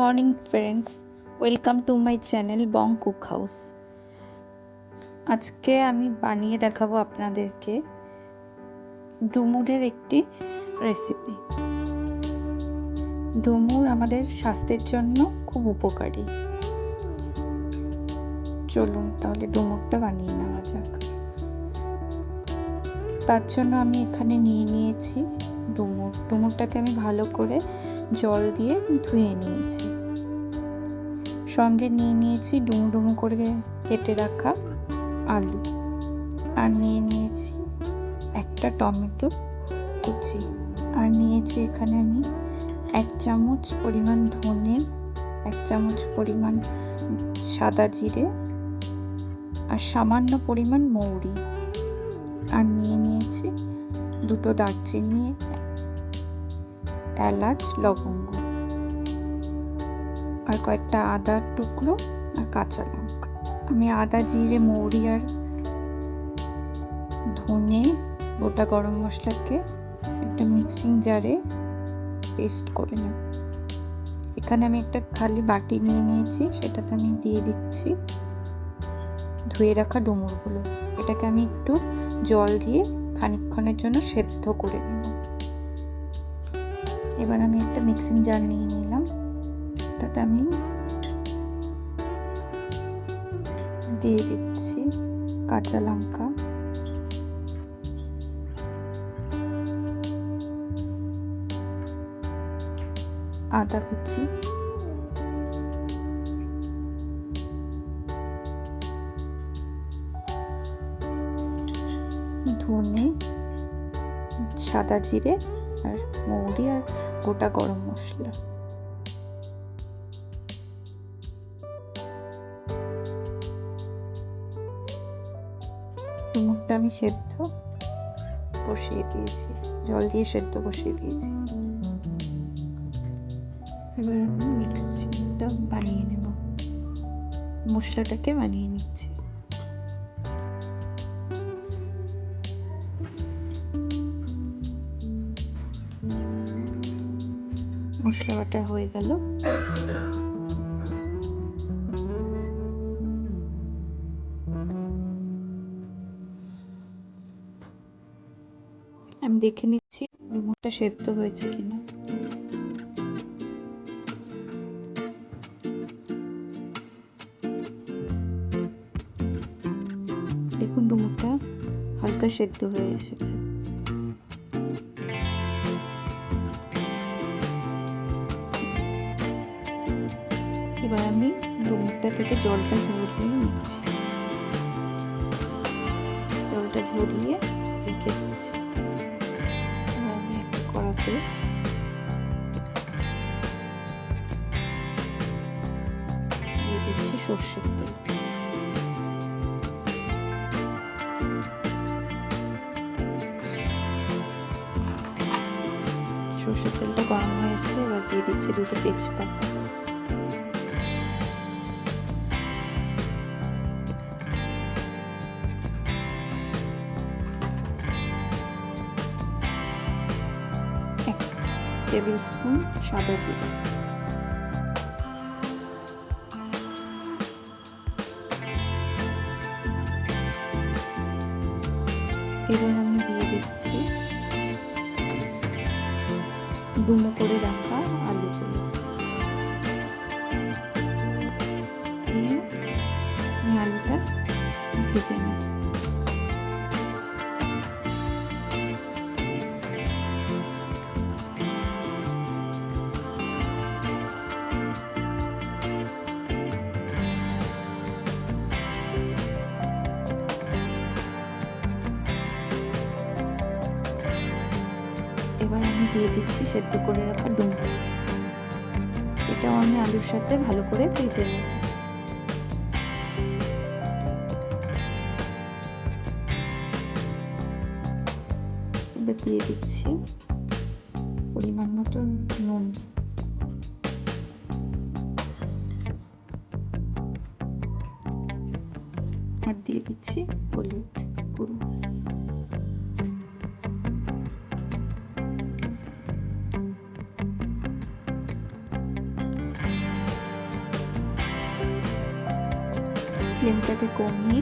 Morning friends, welcome to my channel Bong cook house. আজকে আমি বানিয়ে দেখাবো আপনাদেরকে ডুমুরের একটি রেসিপি। ডুমুর আমাদের স্বাস্থ্যের জন্য খুব উপকারী। চলুন তাহলে ডুমুরটা বানিয়ে নেওয়া যাক। তার জন্য আমি এখানে নিয়ে নিয়েছি ডুমুরটাকে আমি ভালো করে জল দিয়ে ধুয়ে নিয়েছি। সঙ্গে নিয়ে নিয়েছি ডুমো ডুমো করে কেটে রাখা আলু, আর নিয়ে নিয়েছি একটা টমেটো কুচি, আর নিয়েছি এখানে আমি 1 চামচ পরিমাণ ধনে, 1 চামচ পরিমাণ সাদা জিরে, আর সামান্য পরিমাণ মৌরি, আর নিয়ে নিয়েছি 2টো দারচিনি, এলাচ, লবঙ্গ, আর কয়েকটা আদার টুকরো আর কাঁচা লঙ্কা। আমি আদা, জিরে, মৌরি আর ধনে, গোটা গরম মশলাকে একটা মিক্সিং জারে পেস্ট করে নেব। এখানে আমি একটা খালি বাটি নিয়ে নিয়েছি, সেটাতে আমি দিয়ে দিচ্ছি ধুয়ে রাখা ডুমুরগুলো। এটাকে আমি একটু জল দিয়ে খানিকক্ষণের জন্য সেদ্ধ করে নেব। এবার আমি একটা মিক্সিং জার নিয়ে নিলাম, তাতে আমি দিয়ে দিচ্ছি কাঁচা লঙ্কা, আদা কুচি, ধনে, সাদা জিরে আর মৌরি আর গোটা গরম মশলা। ডুমুরটা আমি সেদ্ধ বসিয়ে দিয়েছি, জল দিয়ে সেদ্ধ বসিয়ে দিয়েছি। এবার আমি মিক্সিটা বানিয়ে নেব, মশলাটাকে বানিয়ে নিচ্ছি। মশলা বাটা হয়ে গেল। আমি দেখে নিচ্ছি ডুমুরটা সেদ্ধ হয়েছে কিনা। দেখুন ডুমুরটা হালকা সেদ্ধ হয়ে এসেছে। এবার আমি ডুমুরটা থেকে জলটা ঝরিয়ে নিচ্ছি, জলটা ঝরিয়ে রেখে দিচ্ছি। আমি একটা কড়াতে দিয়ে দিচ্ছি সর্ষের তেল। সর্ষের তেলটা গরম হয়ে এসছে, এবার দিয়ে দিচ্ছি 2টো তেজপাতা, টেবিল স্পুন সাদা জিরে। এবার আমি দিয়ে দিচ্ছি ডুমো করে রাখা আলুগুলো। দিয়ে আমি আলুটা ভেজে নেব। এবার আমি দিয়ে দিচ্ছি সেদ্ধ করে রাখা ডুমুর, এটাও আমি আলুর সাথে ভালো করে ভেজে নেব। এবার দিয়ে দিচ্ছি পরিমাণ মতো নুন, আর দিয়ে দিচ্ছি হলুদ গুঁড়ো। ফ্লেমটাকে কমিয়ে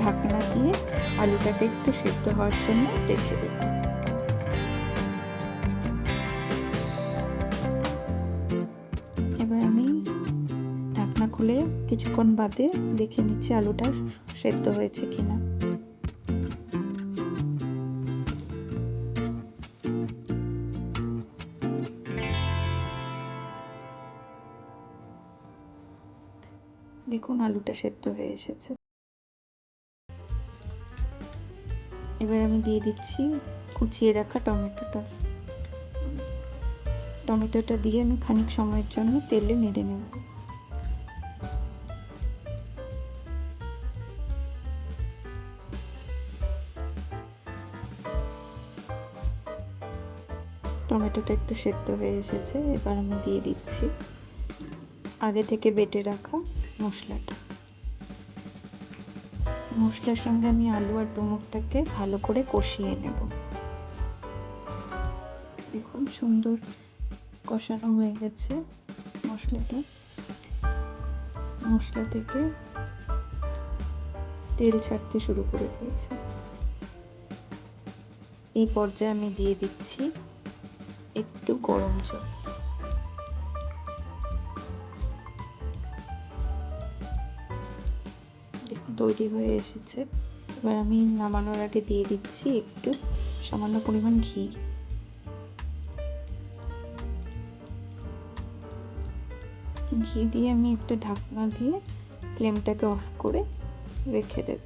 ঢাকনা দিয়ে আলুটাকে একটু সেদ্ধ হওয়ার জন্য রেখে দেব। এবার আমি ঢাকনা খুলে কিছুক্ষণ বাদে দেখে নিচ্ছি আলুটা সেদ্ধ হয়েছে কিনা। দেখুন আলুটা সেদ্ধ হয়ে এসেছে। এবার আমি দিয়ে দিচ্ছি কুচিয়ে রাখা টমেটোটা দিয়ে আমি খানিক সময়ের জন্য তেলে নেড়ে নেব। টমেটোটা একটু সেদ্ধ হয়ে এসেছে। এবার আমি দিয়ে দিচ্ছি আগে থেকে বেটে রাখা মশলাটা। মশলার সঙ্গে আমি আলু আর ডুমুরটাকে ভালো করে কষিয়ে নেব। দেখুন সুন্দর কষানো হয়ে গেছে মশলাটা। মশলা থেকে তেল ছাড়তে শুরু করে দিয়েছে। এই পর্যায়ে আমি দিয়ে দিচ্ছি একটু গরম জল। তৈরি হয়ে এসেছে। এবার আমি নামানোর আগে দিয়ে দিচ্ছি একটু সামান্য পরিমাণ ঘি। ঘি দিয়ে আমি একটু ঢাকনা দিয়ে ফ্লেমটাকে অফ করে রেখে দেব।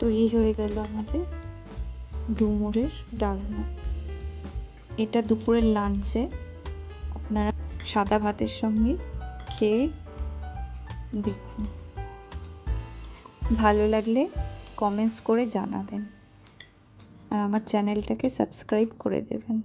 তৈরি হয়ে গেল আমাদের ডুমুরের ডালনা। এটা দুপুরের লাঞ্চে আপনারা সাদা ভাতের সঙ্গে খেয়ে দেখুন। ভালো লাগলে কমেন্টস করে জানাবেন আর আমার চ্যানেলটাকে সাবস্ক্রাইব করে দেবেন।